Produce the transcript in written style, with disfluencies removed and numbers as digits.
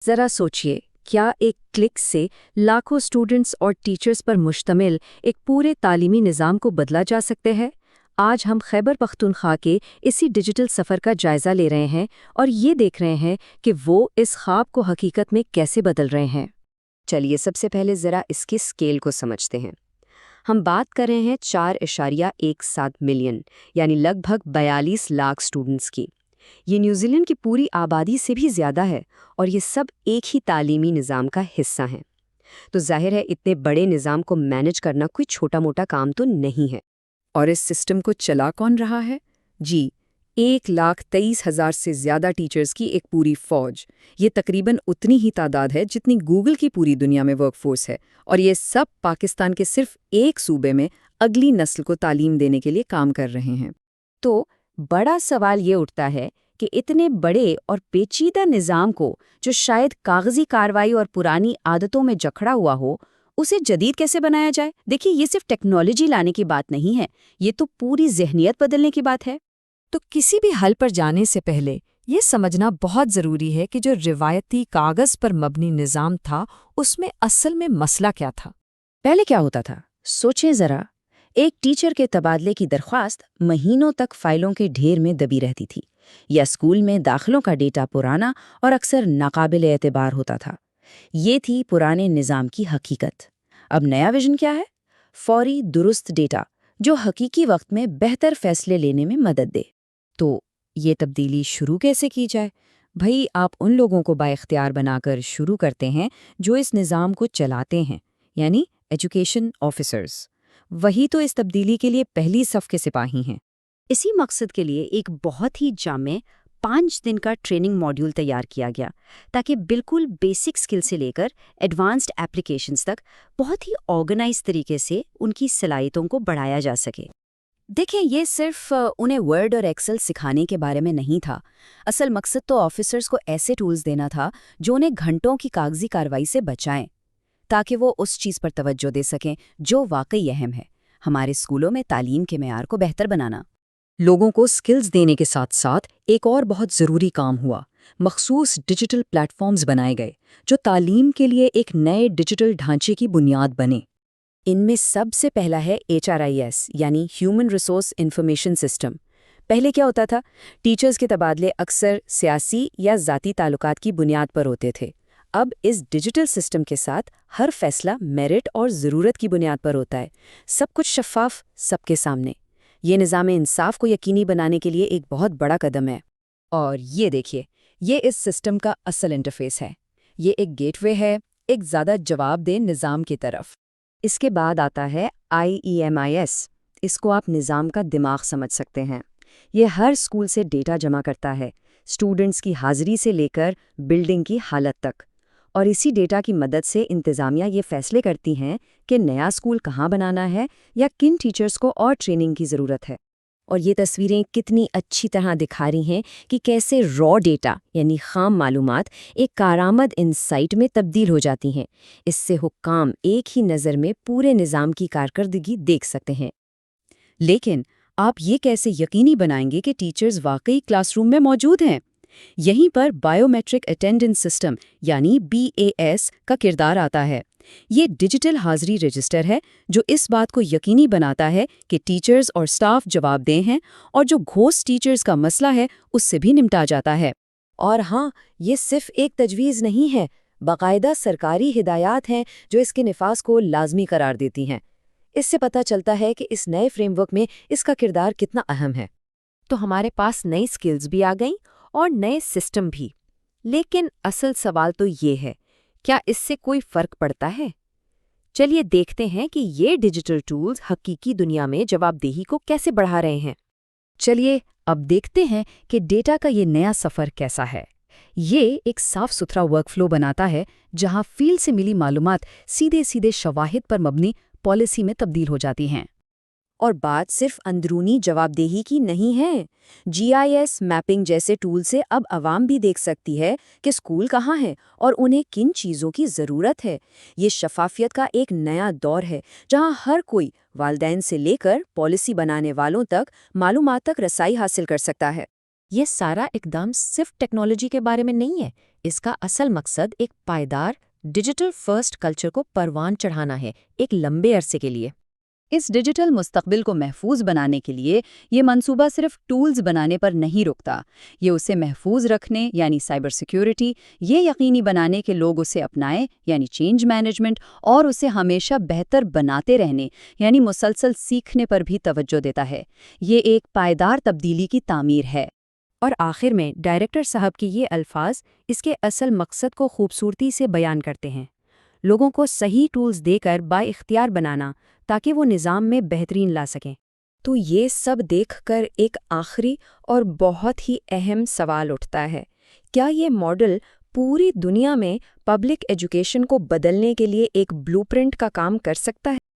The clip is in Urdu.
ذرا سوچئے، کیا ایک کلک سے لاکھوں اسٹوڈنٹس اور ٹیچرز پر مشتمل ایک پورے تعلیمی نظام کو بدلا جا سکتے ہے؟ آج ہم خیبر پختونخوا کے اسی ڈیجیٹل سفر کا جائزہ لے رہے ہیں اور یہ دیکھ رہے ہیں کہ وہ اس خواب کو حقیقت میں کیسے بدل رہے ہیں۔ چلیے سب سے پہلے ذرا اس کے اسکیل کو سمجھتے ہیں۔ ہم بات کر رہے ہیں 4.17 ملین یعنی لگ بھگ 42 لاکھ اسٹوڈنٹس کی۔ یہ نیوزی لینڈ کی پوری آبادی سے بھی زیادہ ہے اور یہ سب ایک ہی تعلیمی نظام کا حصہ ہیں۔ تو ظاہر ہے اتنے بڑے نظام کو مینج کرنا کوئی چھوٹا موٹا کام تو نہیں ہے۔ اور اس سسٹم کو چلا کون رہا ہے؟ جی 1,23,000 سے زیادہ ٹیچرز کی ایک پوری فوج۔ یہ تقریباً اتنی ہی تعداد ہے جتنی گوگل کی پوری دنیا میں ورک فورس ہے، اور یہ سب پاکستان کے صرف ایک صوبے میں اگلی نسل کو تعلیم دینے کے لیے کام کر رہے ہیں۔ تو بڑا سوال یہ اٹھتا ہے کہ اتنے بڑے اور پیچیدہ نظام کو، جو شاید کاغذی کارروائی اور پرانی عادتوں میں جکڑا ہوا ہو، اسے جدید کیسے بنایا جائے؟ دیکھیے، یہ صرف ٹیکنالوجی لانے کی بات نہیں ہے، یہ تو پوری ذہنیت بدلنے کی بات ہے۔ تو کسی بھی حل پر جانے سے پہلے یہ سمجھنا بہت ضروری ہے کہ جو روایتی کاغذ پر مبنی نظام تھا، اس میں اصل میں مسئلہ کیا تھا؟ پہلے کیا ہوتا تھا؟ سوچیں ذرا، ایک ٹیچر کے تبادلے کی درخواست مہینوں تک فائلوں کے ڈھیر میں دبی رہتی تھی، یا اسکول میں داخلوں کا ڈیٹا پرانا اور اکثر ناقابل اعتبار ہوتا تھا۔ یہ تھی پرانے نظام کی حقیقت۔ اب نیا ویژن کیا ہے؟ فوری درست ڈیٹا جو حقیقی وقت میں بہتر فیصلے لینے میں مدد دے۔ تو یہ تبدیلی شروع کیسے کی جائے؟ بھئی، آپ ان لوگوں کو بااختیار بنا کر شروع کرتے ہیں جو اس نظام کو چلاتے ہیں، یعنی ایجوکیشن آفیسرز۔ وہی تو اس تبدیلی کے لیے پہلی صف کے سپاہی ہیں۔ اسی مقصد کے لیے ایک بہت ہی جامع 5 دن کا ٹریننگ ماڈیول تیار کیا گیا، تاکہ بالکل بیسک سکل سے لے کر ایڈوانسڈ ایپلیکیشنز تک بہت ہی آرگنائز طریقے سے ان کی صلاحیتوں کو بڑھایا جا سکے۔ دیکھیں، یہ صرف انہیں ورڈ اور ایکسل سکھانے کے بارے میں نہیں تھا۔ اصل مقصد تو آفیسرز کو ایسے ٹولز دینا تھا جو انہیں گھنٹوں کی کاغذی کارروائی سے بچائیں، تاکہ وہ اس چیز پر توجہ دے سکیں جو واقعی اہم ہے: ہمارے اسکولوں میں تعلیم کے معیار کو بہتر بنانا۔ لوگوں کو سکلز دینے کے ساتھ ساتھ ایک اور بہت ضروری کام ہوا۔ مخصوص ڈیجیٹل پلیٹ فارمز بنائے گئے جو تعلیم کے لیے ایک نئے ڈیجیٹل ڈھانچے کی بنیاد بنے۔ ان میں سب سے پہلا ہے HRIS یعنی ہیومن ریسورس انفارمیشن سسٹم۔ پہلے کیا ہوتا تھا؟ ٹیچرز کے تبادلے اکثر سیاسی یا ذاتی تعلقات کی بنیاد پر ہوتے تھے۔ اب اس ڈیجیٹل سسٹم کے ساتھ ہر فیصلہ میرٹ اور ضرورت کی بنیاد پر ہوتا ہے، سب کچھ شفاف، سب کے سامنے۔ یہ نظام انصاف کو یقینی بنانے کے لیے ایک بہت بڑا قدم ہے۔ اور یہ دیکھیے، یہ اس سسٹم کا اصل انٹرفیس ہے۔ یہ ایک گیٹ وے ہے، ایک زیادہ جواب دہ نظام کی طرف۔ اس کے بعد آتا ہے IEMIS۔ اس کو آپ نظام کا دماغ سمجھ سکتے ہیں۔ یہ ہر اسکول سے ڈیٹا جمع کرتا ہے، اسٹوڈنٹس کی حاضری سے لے کر بلڈنگ کی حالت تک، اور اسی ڈیٹا کی مدد سے انتظامیہ یہ فیصلے کرتی ہیں کہ نیا اسکول کہاں بنانا ہے یا کن ٹیچرز کو اور ٹریننگ کی ضرورت ہے۔ اور یہ تصویریں کتنی اچھی طرح دکھا رہی ہیں کہ کیسے را ڈیٹا یعنی خام معلومات ایک کارآمد انسائٹ میں تبدیل ہو جاتی ہیں۔ اس سے حکام ایک ہی نظر میں پورے نظام کی کارکردگی دیکھ سکتے ہیں۔ لیکن آپ یہ کیسے یقینی بنائیں گے کہ ٹیچرز واقعی کلاس روم میں موجود ہیں؟ یہیں پر بائیو میٹرک اٹینڈنس سسٹم یعنی BAS کا کردار آتا ہے۔ یہ ڈیجیٹل حاضری رجسٹر ہے جو اس بات کو یقینی بناتا ہے کہ ٹیچرز اور سٹاف جواب دہ ہیں، اور جو گھوسٹ ٹیچرز کا مسئلہ ہے اس سے بھی نمٹا جاتا ہے۔ اور ہاں، یہ صرف ایک تجویز نہیں ہے، باقاعدہ سرکاری ہدایات ہیں جو اس کے نفاذ کو لازمی قرار دیتی ہیں۔ اس سے پتہ چلتا ہے کہ اس نئے فریم ورک میں اس کا کردار کتنا اہم ہے۔ تو ہمارے پاس نئی سکلز بھی آ گئیں اور نئے سسٹم بھی، لیکن اصل سوال تو یہ ہے، کیا اس سے کوئی فرق پڑتا ہے؟ چلیے دیکھتے ہیں کہ یہ ڈیجیٹل ٹولز حقیقی دنیا میں جواب دہی کو کیسے بڑھا رہے ہیں۔ چلیے اب دیکھتے ہیں کہ ڈیٹا کا یہ نیا سفر کیسا ہے۔ یہ ایک صاف ستھرا ورک فلو بناتا ہے جہاں فیلڈ سے ملی معلومات سیدھے شواہد پر مبنی پالیسی میں تبدیل ہو جاتی ہیں۔ اور بات صرف اندرونی جواب دہی کی نہیں ہے۔ GIS میپنگ جیسے ٹول سے اب عوام بھی دیکھ سکتی ہے کہ اسکول کہاں ہے اور انہیں کن چیزوں کی ضرورت ہے۔ یہ شفافیت کا ایک نیا دور ہے جہاں ہر کوئی، والدین سے لے کر پالیسی بنانے والوں تک، معلومات تک رسائی حاصل کر سکتا ہے۔ یہ سارا اقدام صرف ٹیکنالوجی کے بارے میں نہیں ہے، اس کا اصل مقصد ایک پائیدار ڈیجیٹل فرسٹ کلچر کو پروان چڑھانا ہے، ایک لمبے عرصے کے لیے۔ اس ڈیجیٹل مستقبل کو محفوظ بنانے کے لیے یہ منصوبہ صرف ٹولز بنانے پر نہیں رکتا، یہ اسے محفوظ رکھنے یعنی سائبر سیکیورٹی، یہ یقینی بنانے کہ لوگ اسے اپنائیں یعنی چینج مینجمنٹ، اور اسے ہمیشہ بہتر بناتے رہنے یعنی مسلسل سیکھنے پر بھی توجہ دیتا ہے۔ یہ ایک پائیدار تبدیلی کی تعمیر ہے۔ اور آخر میں ڈائریکٹر صاحب کے یہ الفاظ اس کے اصل مقصد کو خوبصورتی سے بیان کرتے ہیں، لوگوں کو صحیح ٹولز دے کر با اختیار بنانا تاکہ وہ نظام میں بہترین لا سکیں۔ تو یہ سب دیکھ کر ایک آخری اور بہت ہی اہم سوال اٹھتا ہے، کیا یہ ماڈل پوری دنیا میں پبلک ایجوکیشن کو بدلنے کے لیے ایک بلو پرنٹ کا کام کر سکتا ہے؟